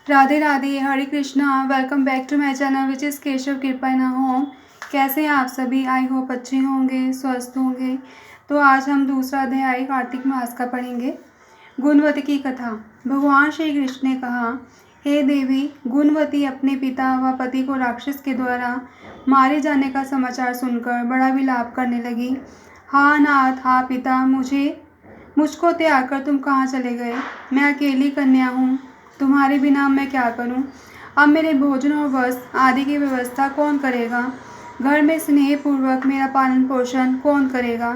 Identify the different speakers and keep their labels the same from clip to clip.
Speaker 1: Radhe Radhe, Hare Krishna. Welcome back to my channel which is Keshav Kripa in home. कैसे हैं आप सभी? आई होप अच्छे होंगे, स्वस्थ होंगे। तो आज हम दूसरा अध्याय कार्तिक मास का पढ़ेंगे। गुणवती की कथा। भगवान श्री कृष्ण ने कहा, हे देवी, गुणवती अपने पिता व पति को राक्षस के द्वारा मारे जाने का समाचार सुनकर बड़ा विलाप करने लगी। हा नाथ, हा पिता, मुझको त्याग कर तुम कहाँ चले गए? मैं अकेली कन्या हूँ, तुम्हारे बिना मैं क्या करूं? अब मेरे भोजन और वस्त्र आदि की व्यवस्था कौन करेगा? घर में स्नेहपूर्वक मेरा पालन पोषण कौन करेगा?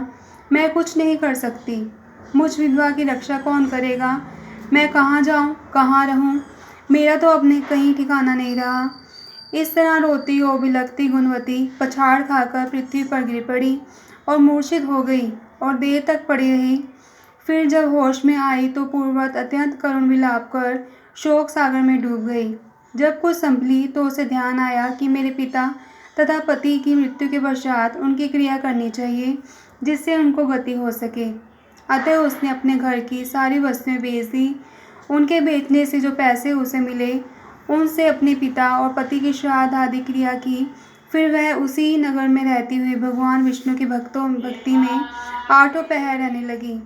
Speaker 1: मैं कुछ नहीं कर सकती। मुझ विधवा की रक्षा कौन करेगा? मैं कहाँ जाऊं, कहाँ रहूं? मेरा तो अपने कहीं ठिकाना नहीं रहा। इस तरह रोती और बिलखती गुणवती पछाड़ खाकर पृथ्वी पर गिर पड़ी और मूर्छित हो गई और देर तक पड़ी रही। फिर जब होश में आई तो पूर्ववत अत्यंत करुण विलाप कर शोक सागर में डूब गई। जब कुछ संभली तो उसे ध्यान आया कि मेरे पिता तथा पति की मृत्यु के पश्चात उनकी क्रिया करनी चाहिए, जिससे उनको गति हो सके। अतः उसने अपने घर की सारी वस्तुएं बेच दी। उनके बेचने से जो पैसे उसे मिले, उनसे अपने पिता और पति की श्राद्ध आदि क्रिया की। फिर वह उसी नगर में रहती हुई भगवान विष्णु की भक्ति में आठों पहर रहने लगी।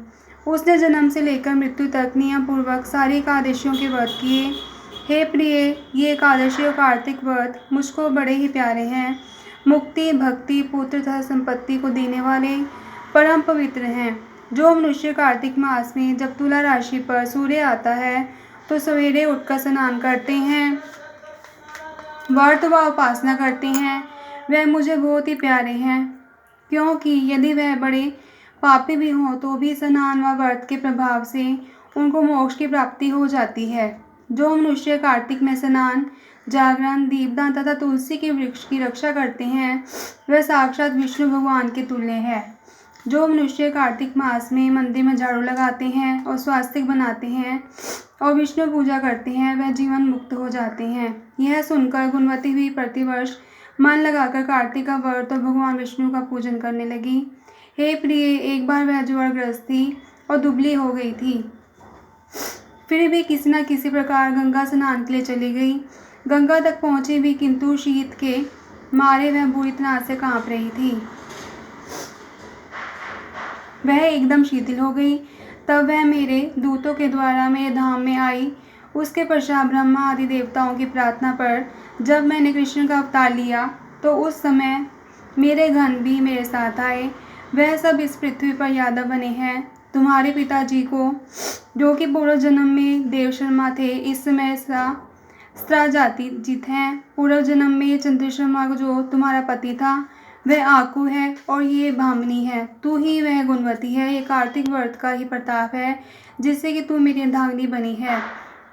Speaker 1: उसने जन्म से लेकर मृत्यु तक नियम पूर्वक सारी एकादशियों के व्रत किए। हे प्रिय, ये एकादशी और कार्तिक व्रत मुझको बड़े ही प्यारे हैं। मुक्ति, भक्ति, पुत्र तथा संपत्ति को देने वाले परम पवित्र हैं। जो मनुष्य कार्तिक मास में जब तुला राशि पर सूर्य आता है तो सवेरे उठकर स्नान करते हैं, व्रत व उपासना करते हैं, वह मुझे बहुत ही प्यारे हैं। क्योंकि यदि वह बड़े पापी भी हों तो भी स्नान व व्रत के प्रभाव से उनको मोक्ष की प्राप्ति हो जाती है। जो मनुष्य कार्तिक में स्नान, जागरण, दीपदान तथा तुलसी के वृक्ष की रक्षा करते हैं, वह साक्षात विष्णु भगवान के तुल्य है। जो मनुष्य कार्तिक मास में मंदिर में झाड़ू लगाते हैं और स्वास्तिक बनाते हैं और विष्णु पूजा करते हैं, वह जीवन मुक्त हो जाते हैं। यह सुनकर गुणवती भी प्रतिवर्ष मन लगाकर कार्तिक का व्रत और भगवान विष्णु का पूजन करने लगी। हे प्रिय, एक बार वह ज्वरग्रस्त थी और दुबली हो गई थी। फिर भी किसी न किसी प्रकार गंगा स्नान के लिए चली गई। गंगा तक पहुंची भी, किंतु शीत के मारे वह बुरी तरह से कांप रही थी। वह एकदम शिथिल हो गई। तब वह मेरे दूतों के द्वारा मेरे धाम में आई। उसके पश्चात ब्रह्मा आदि देवताओं की प्रार्थना पर जब मैंने कृष्ण का अवतार लिया तो उस समय मेरे घन भी मेरे साथ आए। वह सब इस पृथ्वी पर यादव बने हैं। तुम्हारे पिताजी को, जो कि पूर्व जन्म में देव शर्मा थे, इस समय स्त्रा जाति जीत हैं। पूर्व जन्म में चंद्रशर्मा जो तुम्हारा पति था, वह आकू है और ये भामिनी है। तू ही वह गुणवती है। ये कार्तिक व्रत का ही प्रताप है जिससे कि तू मेरी अर्धांगिनी बनी है।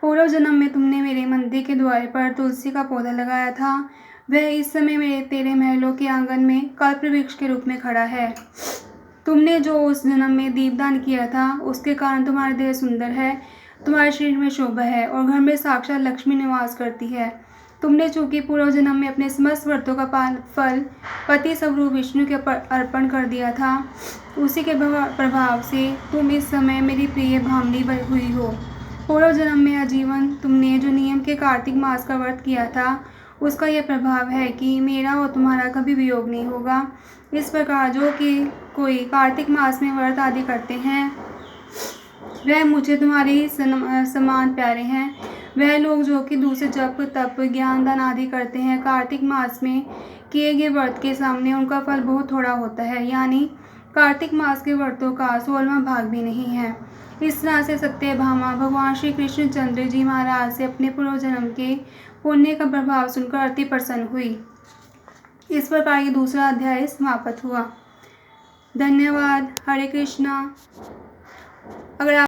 Speaker 1: पूर्व जन्म में तुमने मेरे मंदिर के द्वार पर तुलसी का पौधा लगाया था। वह इस समय तेरे महलों के आंगन में कल्प वृक्ष के रूप में खड़ा है। तुमने जो उस जन्म में दीपदान किया था, उसके कारण तुम्हारा देह सुंदर है, तुम्हारे शरीर में शोभा है और घर में साक्षात लक्ष्मी निवास करती है। तुमने चूंकि पूर्व जन्म में अपने समस्त व्रतों का फल पति स्वरूप विष्णु के अर्पण कर दिया था, उसी के प्रभाव से तुम इस समय मेरी प्रिय भामिनी हुई हो। पूर्व जन्म में आजीवन तुमने जो नियम के कार्तिक मास का व्रत किया था, उसका यह प्रभाव है कि मेरा और तुम्हारा कभी वियोग नहीं होगा। इस प्रकार जो कि कोई कार्तिक मास में व्रत आदि करते हैं, वह मुझे तुम्हारे समान प्यारे हैं। वह लोग जो कि दूसरे जप, तप, ज्ञान दान आदि करते हैं, कार्तिक मास में किए गए व्रत के सामने उनका फल बहुत थोड़ा होता है, यानी कार्तिक मास के व्रतों का 16वां भाग भी नहीं है। इस तरह से सत्यभामा भगवान श्री कृष्णचंद्र जी महाराज से अपने पूर्व जन्म के पुण्य का प्रभाव सुनकर अति प्रसन्न हुई। इस प्रकार ये दूसरा अध्याय समाप्त हुआ। धन्यवाद। हरे कृष्णा। अगर आप